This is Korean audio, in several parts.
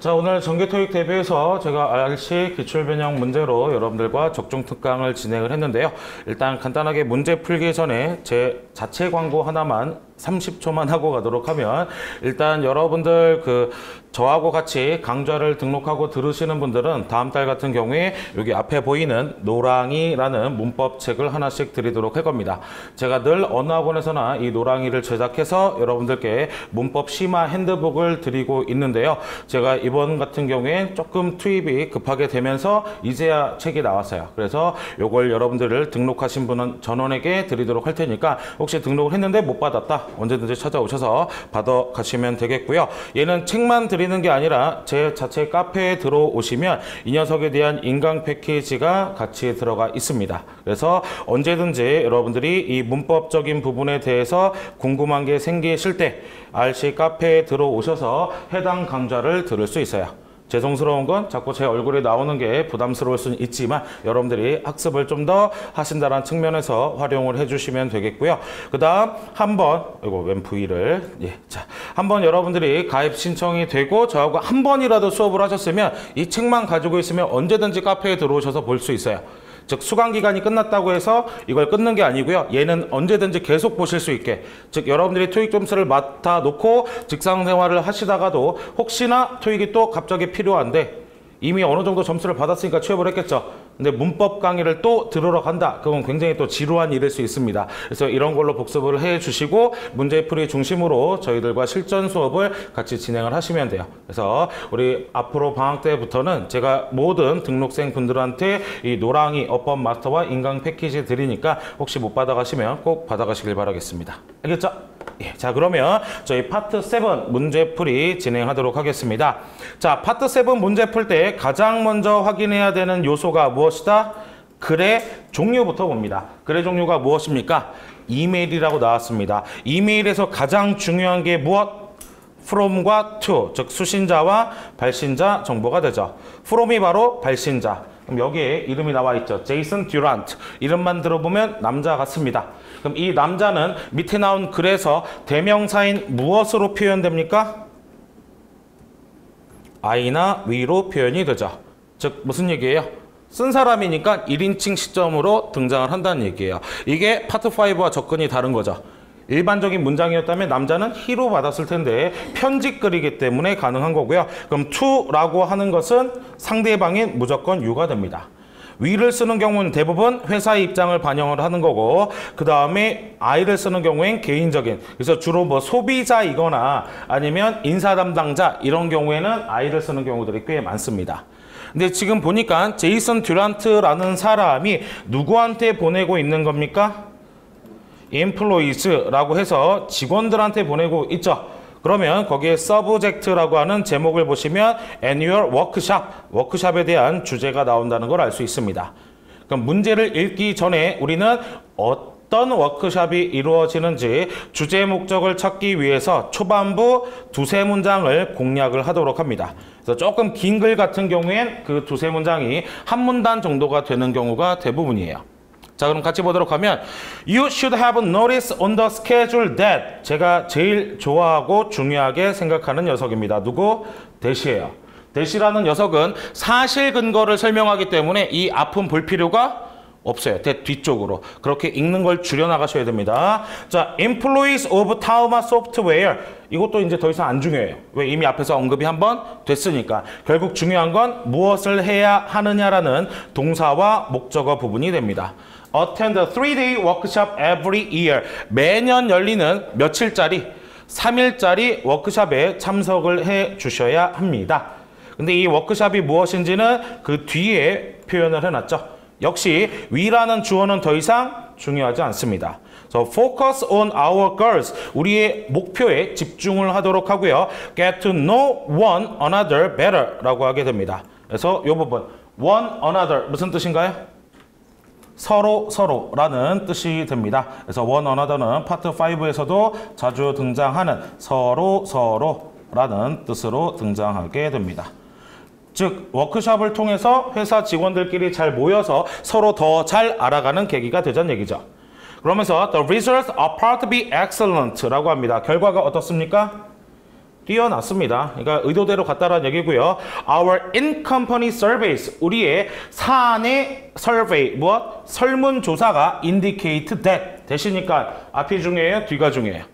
자, 오늘 정기토익 대비해서 제가 RC 기출변형 문제로 여러분들과 적중 특강을 진행을 했는데요. 일단 간단하게 문제 풀기 전에 제 자체 광고 하나만 30초만 하고 가도록 하면, 일단 여러분들 저하고 같이 강좌를 등록하고 들으시는 분들은 다음 달 같은 경우에 여기 앞에 보이는 노랑이라는 문법 책을 하나씩 드리도록 할 겁니다. 제가 늘 어느 학원에서나 이 노랑이를 제작해서 여러분들께 문법 심화 핸드북을 드리고 있는데요. 제가 이번 같은 경우에 조금 투입이 급하게 되면서 이제야 책이 나왔어요. 그래서 이걸 여러분들을 등록하신 분은 전원에게 드리도록 할 테니까, 혹시 등록을 했는데 못 받았다, 언제든지 찾아오셔서 받아 가시면 되겠고요. 얘는 책만 드리는 게 아니라 제 자체 카페에 들어오시면 이 녀석에 대한 인강 패키지가 같이 들어가 있습니다. 그래서 언제든지 여러분들이 이 문법적인 부분에 대해서 궁금한 게 생기실 때 RC 카페에 들어오셔서 해당 강좌를 들을 수 있어요. 죄송스러운 건 자꾸 제 얼굴이 나오는 게 부담스러울 수는 있지만, 여러분들이 학습을 좀 더 하신다는 측면에서 활용을 해주시면 되겠고요. 그 다음 한번, 이거 웬 V를, 한번 여러분들이 가입 신청이 되고 저하고 한 번이라도 수업을 하셨으면 이 책만 가지고 있으면 언제든지 카페에 들어오셔서 볼 수 있어요. 즉 수강기간이 끝났다고 해서 이걸 끊는 게 아니고요. 얘는 언제든지 계속 보실 수 있게, 즉 여러분들이 토익 점수를 맡아 놓고 직장 생활을 하시다가도 혹시나 토익이 또 갑자기 필요한데, 이미 어느 정도 점수를 받았으니까 취업을 했겠죠. 근데 문법 강의를 또 들으러 간다, 그건 굉장히 또 지루한 일일 수 있습니다. 그래서 이런 걸로 복습을 해 주시고 문제풀이 중심으로 저희들과 실전 수업을 같이 진행을 하시면 돼요. 그래서 우리 앞으로 방학 때부터는 제가 모든 등록생 분들한테 이 노랑이 어법 마스터와 인강 패키지 드리니까 혹시 못 받아가시면 꼭 받아가시길 바라겠습니다. 알겠죠? 자, 그러면 저희 파트 7 문제풀이 진행하도록 하겠습니다. 자, 파트 7 문제 풀 때 가장 먼저 확인해야 되는 요소가 무엇이다? 글의 종류부터 봅니다. 글의 종류가 무엇입니까? 이메일이라고 나왔습니다. 이메일에서 가장 중요한 게 무엇? from과 to, 즉 수신자와 발신자 정보가 되죠. from이 바로 발신자. 그럼 여기에 이름이 나와 있죠. 제이슨 듀란트. 이름만 들어보면 남자 같습니다. 그럼 이 남자는 밑에 나온 글에서 대명사인 무엇으로 표현됩니까? I나 we로 표현이 되죠. 즉 무슨 얘기예요? 쓴 사람이니까 1인칭 시점으로 등장을 한다는 얘기예요. 이게 파트 5와 접근이 다른 거죠. 일반적인 문장이었다면 남자는 he로 받았을 텐데 편집글이기 때문에 가능한 거고요. 그럼 to라고 하는 것은 상대방인 무조건 you가 됩니다. we를 쓰는 경우는 대부분 회사의 입장을 반영을 하는 거고, 그 다음에 I를 쓰는 경우엔 개인적인, 그래서 주로 뭐 소비자이거나 아니면 인사 담당자 이런 경우에는 I를 쓰는 경우들이 꽤 많습니다. 근데 지금 보니까 제이슨 듀란트라는 사람이 누구한테 보내고 있는 겁니까? employees라고 해서 직원들한테 보내고 있죠. 그러면 거기에 subject라고 하는 제목을 보시면 annual workshop, 워크숍에 대한 주제가 나온다는 걸 알 수 있습니다. 그럼 문제를 읽기 전에 우리는 어떤 워크숍이 이루어지는지 주제 목적을 찾기 위해서 초반부 두세 문장을 공략을 하도록 합니다. 그래서 조금 긴 글 같은 경우엔 그 두세 문장이 한 문단 정도가 되는 경우가 대부분이에요. 자, 그럼 같이 보도록 하면 You should have noticed on the schedule that, 제가 제일 좋아하고 중요하게 생각하는 녀석입니다. 누구? 대시예요. 대시라는 녀석은 사실 근거를 설명하기 때문에 이 앞은 볼 필요가 없어요. 대 뒤쪽으로. 그렇게 읽는 걸 줄여나가셔야 됩니다. 자, Employees of Tauma Software. 이것도 이제 더 이상 안 중요해요. 왜? 이미 앞에서 언급이 한번 됐으니까. 결국 중요한 건 무엇을 해야 하느냐라는 동사와 목적어 부분이 됩니다. Attend a 3-day workshop every year. 매년 열리는 며칠짜리, 3일짜리 워크숍에 참석을 해 주셔야 합니다. 근데 이 워크숍이 무엇인지는 그 뒤에 표현을 해놨죠. 역시 we라는 주어는 더 이상 중요하지 않습니다. So focus on our goals. 우리의 목표에 집중을 하도록 하고요. Get to know one another better 라고 하게 됩니다. 그래서 이 부분 one another 무슨 뜻인가요? 서로라는 뜻이 됩니다. 그래서 one another는 파트 5에서도 자주 등장하는 서로라는 뜻으로 등장하게 됩니다. 즉 워크숍을 통해서 회사 직원들끼리 잘 모여서 서로 더 잘 알아가는 계기가 되자는 얘기죠. 그러면서 the results appear to be excellent 라고 합니다. 결과가 어떻습니까? 뛰어났습니다. 그러니까 의도대로 갔다라는 얘기고요. Our in-company surveys, 우리의 사내 survey, 무엇? 설문조사가 indicate that. 대시니까 앞이 중요해요? 뒤가 중요해요?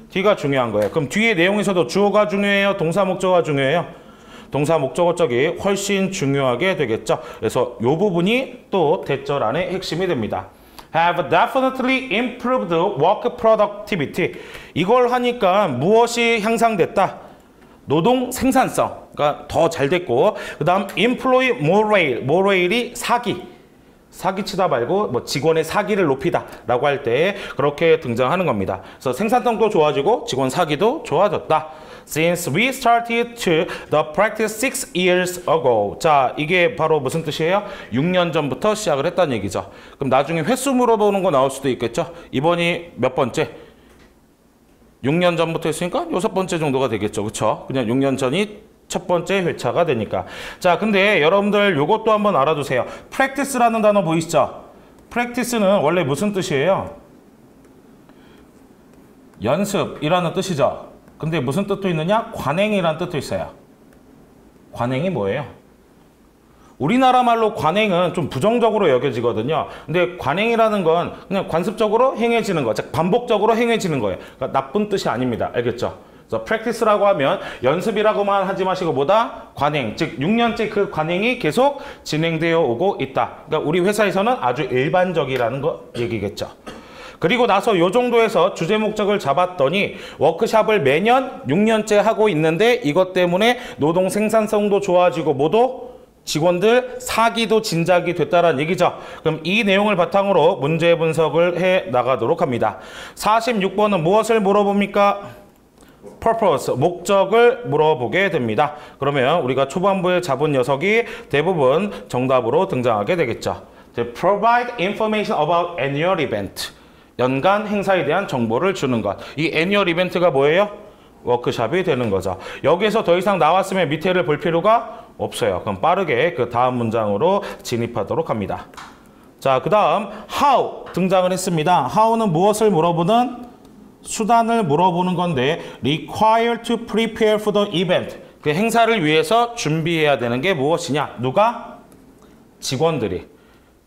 뒤가 중요한 거예요. 그럼 뒤에 내용에서도 주어가 중요해요? 동사 목적어가 중요해요? 동사 목적어 쪽이 훨씬 중요하게 되겠죠. 그래서 이 부분이 또 대절 안의 핵심이 됩니다. Have definitely improved work productivity. 이걸 하니까 무엇이 향상됐다? 노동 생산성, 그러니까 더 잘 됐고, 그 다음 employee morale, morale이 사기치다 말고 뭐 직원의 사기를 높이다 라고 할 때 그렇게 등장하는 겁니다. 그래서 생산성도 좋아지고 직원 사기도 좋아졌다. Since we started to the practice 6 years ago. 자, 이게 바로 무슨 뜻이에요? 6년 전부터 시작을 했다는 얘기죠. 그럼 나중에 횟수 물어보는 거 나올 수도 있겠죠? 이번이 몇 번째? 6년 전부터 했으니까 6번째 정도가 되겠죠. 그쵸? 그냥 6년 전이 첫 번째 회차가 되니까. 자, 근데 여러분들 요것도 한번 알아두세요. practice라는 단어 보이시죠? practice는 원래 무슨 뜻이에요? 연습이라는 뜻이죠. 근데 무슨 뜻도 있느냐? 관행이라는 뜻도 있어요. 관행이 뭐예요? 우리나라 말로 관행은 좀 부정적으로 여겨지거든요. 근데 관행이라는 건 그냥 관습적으로 행해지는 거, 즉 반복적으로 행해지는 거예요. 그러니까 나쁜 뜻이 아닙니다. 알겠죠? 그래서 practice라고 하면 연습이라고만 하지 마시고 뭐다? 관행, 즉 6년째 그 관행이 계속 진행되어 오고 있다. 그러니까 우리 회사에서는 아주 일반적이라는 거 얘기겠죠. 그리고 나서 요 정도에서 주제 목적을 잡았더니 워크샵을 매년 6년째 하고 있는데 이것 때문에 노동 생산성도 좋아지고 뭐도 직원들 사기도 진작이 됐다라는 얘기죠. 그럼 이 내용을 바탕으로 문제 분석을 해 나가도록 합니다. 46번은 무엇을 물어봅니까? purpose, 목적을 물어보게 됩니다. 그러면 우리가 초반부에 잡은 녀석이 대부분 정답으로 등장하게 되겠죠. Provide information about annual event. 연간 행사에 대한 정보를 주는 것. 이 annual event가 뭐예요? 워크샵이 되는 거죠. 여기에서 더 이상 나왔으면 밑에를 볼 필요가 없어요. 그럼 빠르게 그 다음 문장으로 진입하도록 합니다. 자, 그 다음 how 등장을 했습니다. how는 무엇을 물어보는? 수단을 물어보는 건데 required to prepare for the event. 그 행사를 위해서 준비해야 되는 게 무엇이냐? 누가? 직원들이.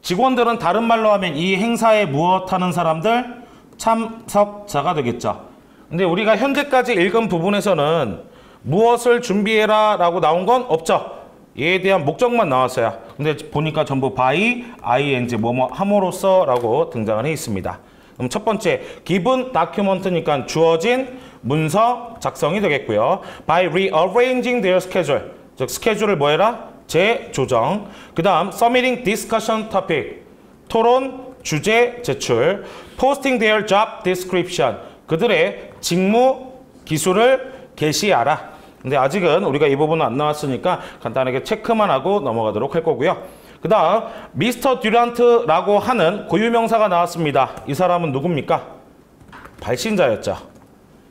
직원들은 다른 말로 하면 이 행사에 무엇 하는 사람들? 참석자가 되겠죠. 근데 우리가 현재까지 읽은 부분에서는 무엇을 준비해라 라고 나온 건 없죠. 얘에 대한 목적만 나왔어요. 근데 보니까 전부 by, ing, 뭐뭐 함으로써 라고 등장을 해 있습니다. 그럼 첫 번째, given document니까 주어진 문서 작성이 되겠고요. by rearranging their schedule, 즉 스케줄을 뭐 해라? 재조정. 그 다음 submitting discussion topic, 토론 주제 제출. posting their job description, 그들의 직무 기술을 게시하라. 근데 아직은 우리가 이 부분은 안 나왔으니까 간단하게 체크만 하고 넘어가도록 할 거고요. 그 다음 미스터 듀란트라고 하는 고유명사가 나왔습니다. 이 사람은 누굽니까? 발신자였죠.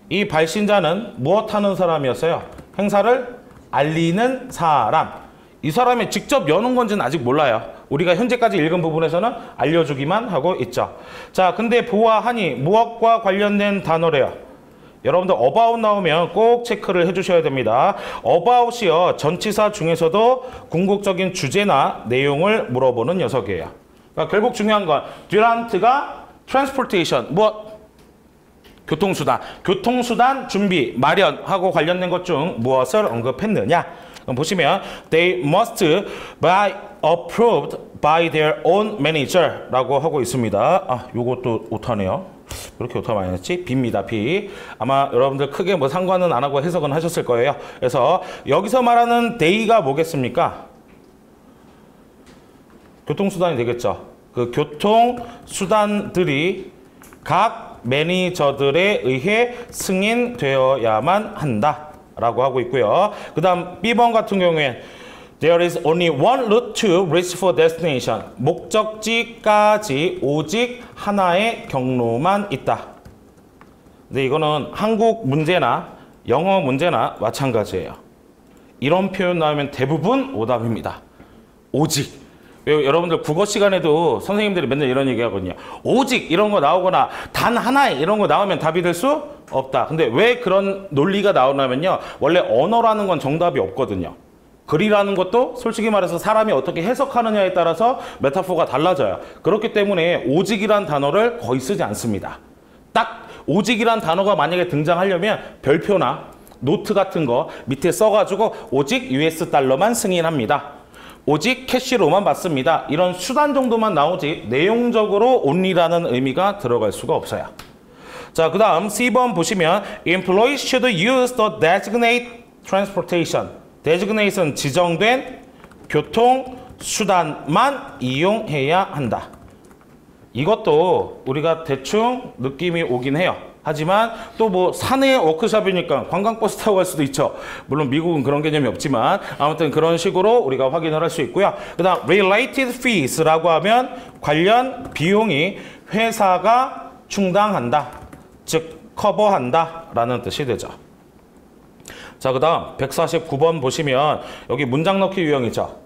이 발신자는 무엇 하는 사람이었어요? 행사를 알리는 사람. 이 사람이 직접 여는 건지는 아직 몰라요. 우리가 현재까지 읽은 부분에서는 알려주기만 하고 있죠. 자, 근데 보아하니 무엇과 관련된 단어래요? 여러분들 about 나오면 꼭 체크를 해주셔야 됩니다. about이요, 전치사 중에서도 궁극적인 주제나 내용을 물어보는 녀석이에요. 그러니까 결국 중요한 건 듀란트가 transportation, 교통수단 준비, 마련하고 관련된 것 중 무엇을 언급했느냐? 그럼 보시면 they must be approved by their own manager 라고 하고 있습니다. 아, 요것도 오타네요. 왜 이렇게 오타 많이 했지? B입니다, B. 아마 여러분들 크게 뭐 상관은 안 하고 해석은 하셨을 거예요. 그래서 여기서 말하는 they가 뭐겠습니까? 교통수단이 되겠죠. 그 교통수단들이 각 매니저들에 의해 승인되어야만 한다 라고 하고 있고요. 그 다음 B번 같은 경우엔 There is only one route to reach for destination. 목적지까지 오직 하나의 경로만 있다. 근데 이거는 한국 문제나 영어 문제나 마찬가지예요. 이런 표현 나오면 대부분 오답입니다. 오직. 여러분들 국어 시간에도 선생님들이 맨날 이런 얘기 하거든요. 오직 이런 거 나오거나 단 하나의 이런 거 나오면 답이 될 수 없다. 근데 왜 그런 논리가 나오냐면요. 원래 언어라는 건 정답이 없거든요. 글이라는 것도 솔직히 말해서 사람이 어떻게 해석하느냐에 따라서 메타포가 달라져요. 그렇기 때문에 오직이란 단어를 거의 쓰지 않습니다. 딱 오직이란 단어가 만약에 등장하려면 별표나 노트 같은 거 밑에 써가지고 오직 US 달러만 승인합니다. 오직 캐시로만 받습니다. 이런 수단 정도만 나오지 내용적으로 only라는 의미가 들어갈 수가 없어요. 자, 그 다음 C번 보시면 Employees should use the designated transportation. Designate은 지정된 교통수단만 이용해야 한다. 이것도 우리가 대충 느낌이 오긴 해요. 하지만 또 뭐 사내 워크숍이니까 관광버스 타고 갈 수도 있죠. 물론 미국은 그런 개념이 없지만 아무튼 그런 식으로 우리가 확인을 할 수 있고요. 그 다음 related fees라고 하면 관련 비용이 회사가 충당한다. 즉 커버한다 라는 뜻이 되죠. 자, 그 다음 149번 보시면 여기 문장 넣기 유형이죠.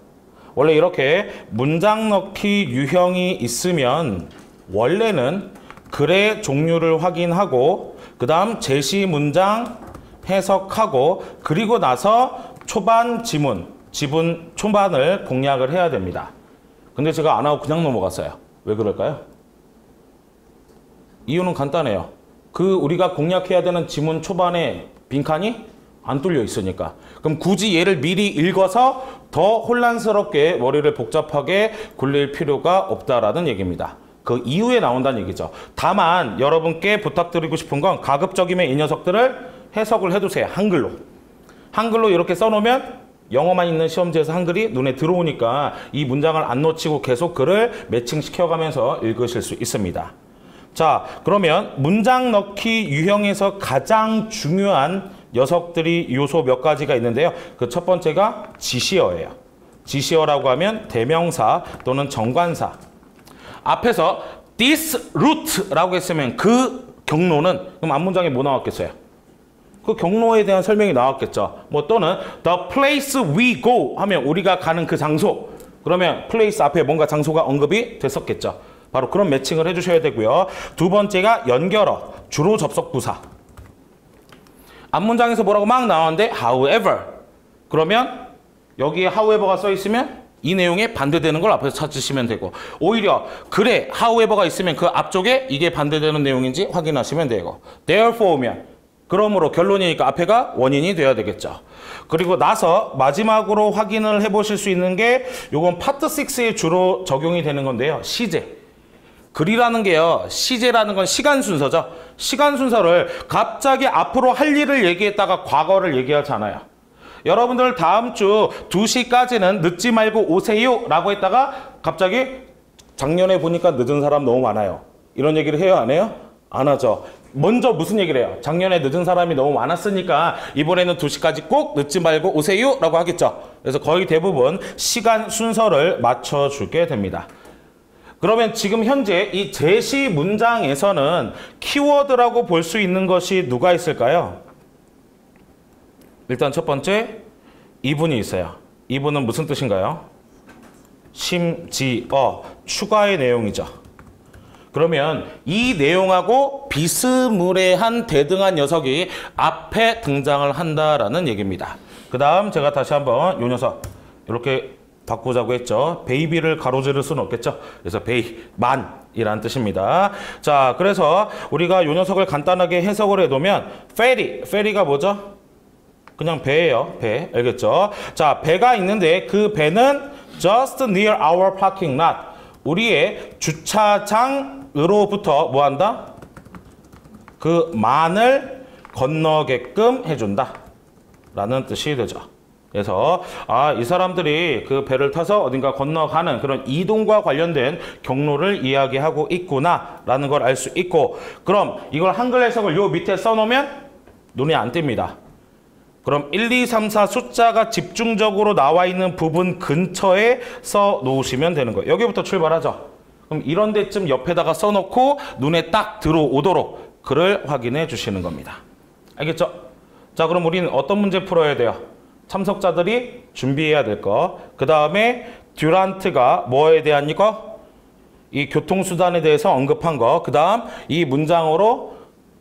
원래 이렇게 문장 넣기 유형이 있으면 원래는 글의 종류를 확인하고 그 다음 제시 문장 해석하고 그리고 나서 초반 지문 초반을 공략을 해야 됩니다. 근데 제가 안 하고 그냥 넘어갔어요. 왜 그럴까요? 이유는 간단해요. 우리가 공략해야 되는 지문 초반에 빈칸이 안 뚫려 있으니까. 그럼 굳이 얘를 미리 읽어서 더 혼란스럽게 머리를 복잡하게 굴릴 필요가 없다라는 얘기입니다. 그 이후에 나온다는 얘기죠. 다만 여러분께 부탁드리고 싶은 건 가급적이면 이 녀석들을 해석을 해두세요. 한글로. 한글로 이렇게 써놓으면 영어만 있는 시험지에서 한글이 눈에 들어오니까 이 문장을 안 놓치고 계속 글을 매칭시켜가면서 읽으실 수 있습니다. 자, 그러면 문장 넣기 유형에서 가장 중요한 녀석들이 요소 몇 가지가 있는데요. 그 첫 번째가 지시어예요. 지시어라고 하면 대명사 또는 정관사. 앞에서 this route라고 했으면 그 경로는 그럼 앞문장에 뭐 나왔겠어요? 그 경로에 대한 설명이 나왔겠죠. 뭐 또는 the place we go 하면 우리가 가는 그 장소. 그러면 place 앞에 뭔가 장소가 언급이 됐었겠죠. 바로 그런 매칭을 해주셔야 되고요. 두 번째가 연결어, 주로 접속 부사. 앞문장에서 뭐라고 막 나왔는데 however. 그러면 여기에 however가 써 있으면 이 내용에 반대되는 걸 앞에서 찾으시면 되고 오히려 그래 however가 있으면 그 앞쪽에 이게 반대되는 내용인지 확인하시면 되고 therefore면 그러므로 결론이니까 앞에가 원인이 돼야 되겠죠. 그리고 나서 마지막으로 확인을 해보실 수 있는 게 요건 파트 6에 주로 적용이 되는 건데요. 시제. 글이라는 게요. 시제라는 건 시간 순서죠. 시간 순서를 갑자기 앞으로 할 일을 얘기했다가 과거를 얘기하잖아요. 여러분들 다음 주 2시까지는 늦지 말고 오세요 라고 했다가 갑자기 작년에 보니까 늦은 사람 너무 많아요. 이런 얘기를 해요? 안 해요? 안 하죠. 먼저 무슨 얘기를 해요? 작년에 늦은 사람이 너무 많았으니까 이번에는 2시까지 꼭 늦지 말고 오세요 라고 하겠죠. 그래서 거의 대부분 시간 순서를 맞춰주게 됩니다. 그러면 지금 현재 이 제시 문장에서는 키워드라고 볼 수 있는 것이 누가 있을까요? 일단 첫 번째 이분이 있어요. 이분은 무슨 뜻인가요? 심지어, 추가의 내용이죠. 그러면 이 내용하고 비스무리한 대등한 녀석이 앞에 등장을 한다라는 얘기입니다. 그 다음 제가 다시 한번 이 녀석 이렇게 바꾸자고 했죠. 베이비를 가로지를 수는 없겠죠. 그래서 만이라는 뜻입니다. 자, 그래서 우리가 이 녀석을 간단하게 해석을 해두면 페리가 뭐죠? 그냥 배예요. 배. 알겠죠? 자, 배가 있는데 그 배는 just near our parking lot. 우리의 주차장으로부터 뭐 한다? 그 만을 건너게끔 해준다. 라는 뜻이 되죠. 그래서 이 사람들이 그 배를 타서 어딘가 건너가는 그런 이동과 관련된 경로를 이야기하고 있구나 라는 걸 알 수 있고 그럼 이걸 한글 해석을 요 밑에 써놓으면 눈에 안 띕니다. 그럼 1, 2, 3, 4 숫자가 집중적으로 나와 있는 부분 근처에 써 놓으시면 되는 거예요. 여기부터 출발하죠. 그럼 이런 데쯤 옆에다가 써놓고 눈에 딱 들어오도록 글을 확인해 주시는 겁니다. 알겠죠? 자, 그럼 우리는 어떤 문제 풀어야 돼요? 참석자들이 준비해야 될 거. 그 다음에 듀란트가 뭐에 대한 이거? 이 교통수단에 대해서 언급한 거. 그 다음 이 문장으로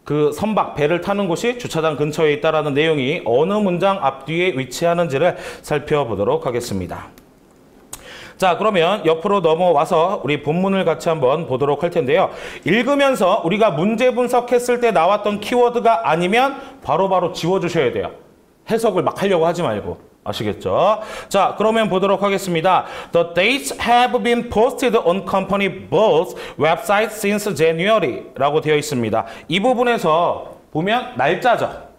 그 선박, 배를 타는 곳이 주차장 근처에 있다는 내용이 어느 문장 앞뒤에 위치하는지를 살펴보도록 하겠습니다. 자, 그러면 옆으로 넘어와서 우리 본문을 같이 한번 보도록 할 텐데요. 읽으면서 우리가 문제 분석했을 때 나왔던 키워드가 아니면 바로바로 지워주셔야 돼요. 해석을 막 하려고 하지 말고. 아시겠죠? 자, 그러면 보도록 하겠습니다. The dates have been posted on company both website since January 라고 되어 있습니다. 이 부분에서 보면 날짜죠.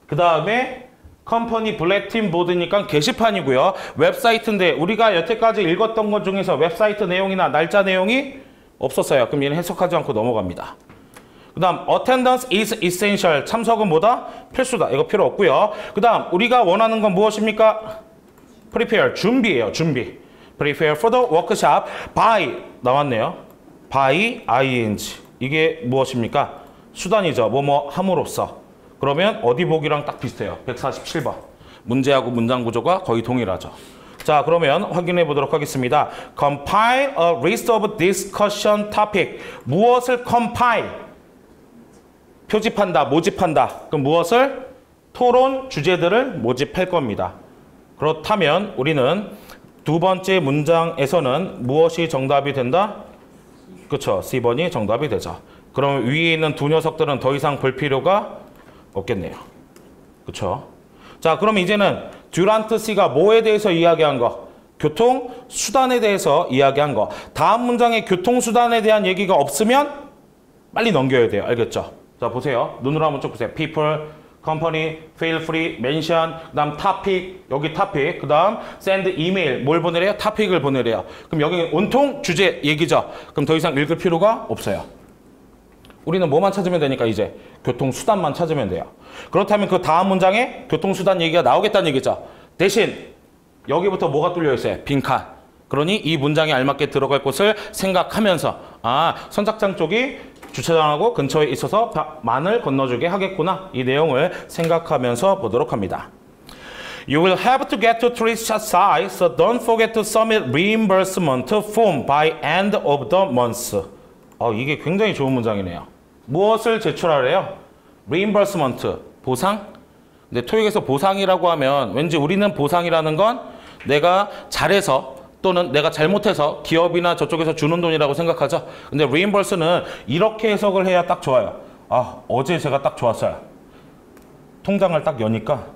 그 다음에 컴퍼니 블랙팀 보드니까 게시판이고요. 웹사이트인데 우리가 여태까지 읽었던 것 중에서 웹사이트 내용이나 날짜 내용이 없었어요. 그럼 얘는 해석하지 않고 넘어갑니다. 그 다음 attendance is essential. 참석은 뭐다? 필수다. 이거 필요 없고요. 그 다음 우리가 원하는 건 무엇입니까? prepare. 준비예요. 준비. prepare for the workshop by 나왔네요. by ing. 이게 무엇입니까? 수단이죠. 뭐뭐 함으로써. 그러면 어디 보기랑 딱 비슷해요. 147번. 문제하고 문장 구조가 거의 동일하죠. 자, 그러면 확인해 보도록 하겠습니다. Compile a list of discussion topic. 무엇을 compile? 표집한다, 모집한다. 그럼 무엇을? 토론 주제들을 모집할 겁니다. 그렇다면 우리는 두 번째 문장에서는 무엇이 정답이 된다? 그렇죠. C번이 정답이 되죠. 그럼 위에 있는 두 녀석들은 더 이상 볼 필요가 없겠네요. 그렇죠? 자, 그럼 이제는 듀란트 씨가 뭐에 대해서 이야기한 거? 교통수단에 대해서 이야기한 거. 다음 문장에 교통수단에 대한 얘기가 없으면 빨리 넘겨야 돼요. 알겠죠? 자, 보세요. 눈으로 한번 쭉 보세요. People, company, feel free, mention, 그 다음 topic, 여기 topic, 그 다음 send email, 뭘 보내래요? topic을 보내래요. 그럼 여기 온통 주제 얘기죠. 그럼 더 이상 읽을 필요가 없어요. 우리는 뭐만 찾으면 되니까 이제 교통수단만 찾으면 돼요. 그렇다면 그 다음 문장에 교통수단 얘기가 나오겠다는 얘기죠. 대신 여기부터 뭐가 뚫려 있어요? 빈칸. 그러니 이 문장에 알맞게 들어갈 곳을 생각하면서 선착장 쪽이 주차장하고 근처에 있어서 만을 건너주게 하겠구나. 이 내용을 생각하면서 보도록 합니다. You will have to get to 3 sites, so don't forget to submit reimbursement form by end of the month. 이게 굉장히 좋은 문장이네요. 무엇을 제출하래요? reimbursement, 보상? 근데 토익에서 보상이라고 하면 왠지 우리는 보상이라는 건 내가 잘해서 또는 내가 잘못해서 기업이나 저쪽에서 주는 돈이라고 생각하죠. 근데 reimburse는 이렇게 해석을 해야 딱 좋아요. 어제 제가 딱 좋았어요. 통장을 딱 여니까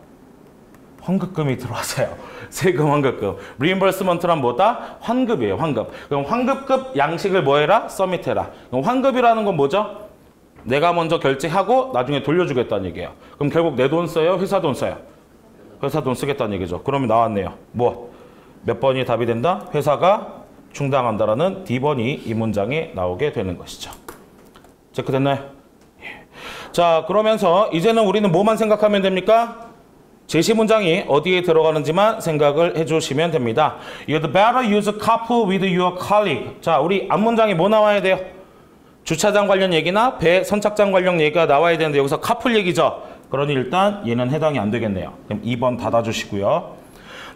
환급금이 들어왔어요. 세금 환급금. reimbursement란 뭐다? 환급이에요. 환급. 그럼 환급급 양식을 뭐 해라? 서밋해라. 그럼 환급이라는 건 뭐죠? 내가 먼저 결제하고 나중에 돌려주겠다는 얘기예요. 그럼 결국 내 돈 써요? 회사 돈 써요? 회사 돈 쓰겠다는 얘기죠. 그러면 나왔네요. 몇 번이 답이 된다? 회사가 충당한다라는 D번이 이 문장에 나오게 되는 것이죠. 체크됐나요? 자, 그러면서 이제는 우리는 뭐만 생각하면 됩니까? 제시 문장이 어디에 들어가는지만 생각을 해주시면 됩니다. You'd better use carpool with your colleague. 자, 우리 앞문장에 뭐 나와야 돼요? 주차장 관련 얘기나 배 선착장 관련 얘기가 나와야 되는데 여기서 카풀 얘기죠. 그러니 일단 얘는 해당이 안 되겠네요. 그럼 2번 닫아주시고요.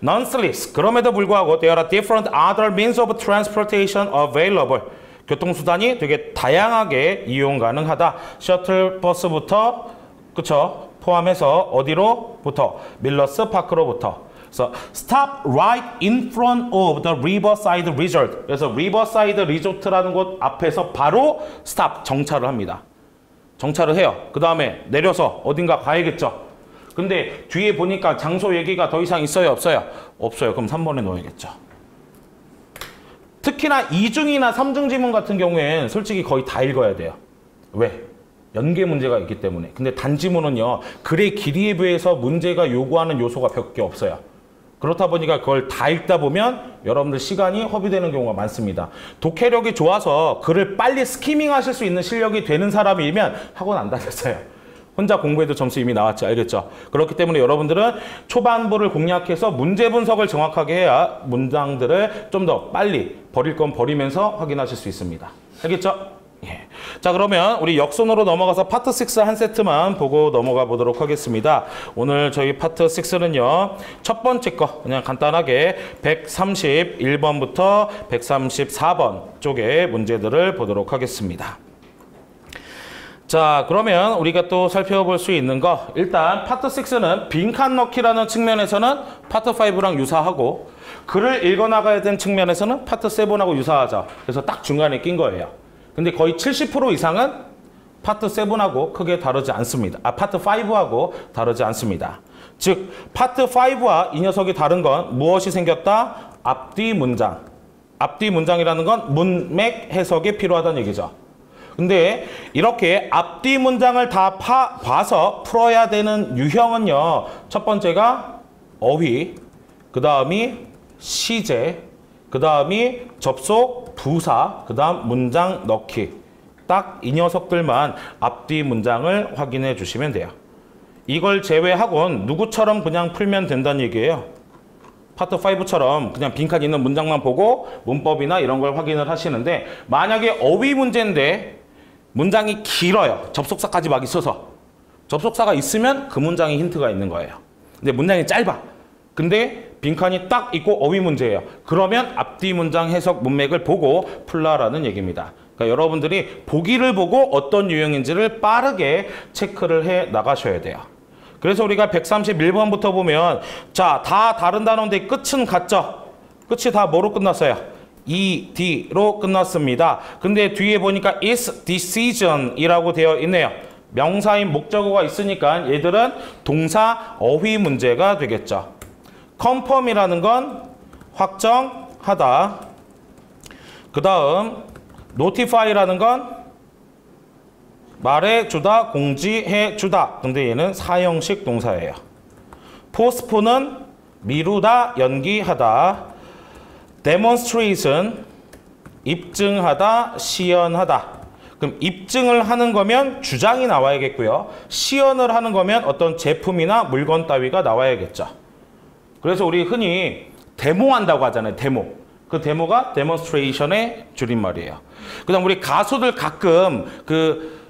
Nonetheless, 그럼에도 불구하고 there are different other means of transportation available. 교통수단이 되게 다양하게 이용 가능하다. 셔틀버스부터 그쵸? 포함해서 어디로부터? 밀러스 파크로부터. 그래서 stop right in front of the Riverside Resort. 그래서 Riverside Resort라는 곳 앞에서 바로 stop 정차를 합니다. 정차를 해요. 그 다음에 내려서 어딘가 가야겠죠. 근데 뒤에 보니까 장소 얘기가 더 이상 있어요? 없어요? 없어요. 그럼 3번에 넣어야겠죠. 특히나 2중이나 3중 지문 같은 경우엔 솔직히 거의 다 읽어야 돼요. 왜? 연계 문제가 있기 때문에. 근데 단지문은요. 글의 길이에 비해서 문제가 요구하는 요소가 몇 개 없어요. 그렇다 보니까 그걸 다 읽다 보면 여러분들 시간이 허비되는 경우가 많습니다. 독해력이 좋아서 글을 빨리 스키밍 하실 수 있는 실력이 되는 사람이면 학원 안 다녔어요. 혼자 공부해도 점수 이미 나왔죠. 알겠죠? 그렇기 때문에 여러분들은 초반부를 공략해서 문제 분석을 정확하게 해야 문장들을 좀 더 빨리 버릴 건 버리면서 확인하실 수 있습니다. 알겠죠? 예. 자, 그러면 우리 역순으로 넘어가서 파트 6 한 세트만 보고 넘어가 보도록 하겠습니다. 오늘 저희 파트 6는요. 첫 번째 거 그냥 간단하게 131번부터 134번 쪽의 문제들을 보도록 하겠습니다. 자, 그러면 우리가 또 살펴볼 수 있는 거, 일단 파트 6는 빈칸 넣기라는 측면에서는 파트 5랑 유사하고, 글을 읽어나가야 되는 측면에서는 파트 7하고 유사하죠. 그래서 딱 중간에 낀 거예요. 근데 거의 70% 이상은 파트 7하고 크게 다르지 않습니다. 파트 5하고 다르지 않습니다. 즉, 파트 5와 이 녀석이 다른 건 무엇이 생겼다? 앞뒤 문장. 앞뒤 문장이라는 건 문맥 해석이 필요하다는 얘기죠. 근데 이렇게 앞뒤 문장을 다 봐서 풀어야 되는 유형은요. 첫 번째가 어휘, 그 다음이 시제, 그 다음이 접속, 부사, 그 다음 문장 넣기. 딱 이 녀석들만 앞뒤 문장을 확인해 주시면 돼요. 이걸 제외하고는 누구처럼 그냥 풀면 된다는 얘기예요. 파트 5처럼 그냥 빈칸 있는 문장만 보고 문법이나 이런 걸 확인을 하시는데, 만약에 어휘 문제인데 문장이 길어요. 접속사까지 막 있어서. 접속사가 있으면 그 문장에 힌트가 있는 거예요. 근데 문장이 짧아. 근데 빈칸이 딱 있고 어휘 문제예요. 그러면 앞뒤 문장 해석 문맥을 보고 풀라라는 얘기입니다. 그러니까 여러분들이 보기를 보고 어떤 유형인지를 빠르게 체크를 해 나가셔야 돼요. 그래서 우리가 131번부터 보면, 자, 다 다른 단어인데 끝은 같죠? 끝이 다 뭐로 끝났어요? ED로 끝났습니다. 근데 뒤에 보니까 is decision이라고 되어 있네요. 명사인 목적어가 있으니까 얘들은 동사 어휘 문제가 되겠죠. confirm이라는 건 확정하다. 그 다음 notify라는 건 말해주다, 공지해주다. 근데 얘는 사형식 동사예요. postpone은 미루다, 연기하다. demonstration, 입증하다, 시연하다. 그럼 입증을 하는 거면 주장이 나와야겠고요. 시연을 하는 거면 어떤 제품이나 물건 따위가 나와야겠죠. 그래서 우리 흔히 데모한다고 하잖아요. 데모. 그 데모가 demonstration의 줄임말이에요. 그 다음 우리 가수들 가끔 그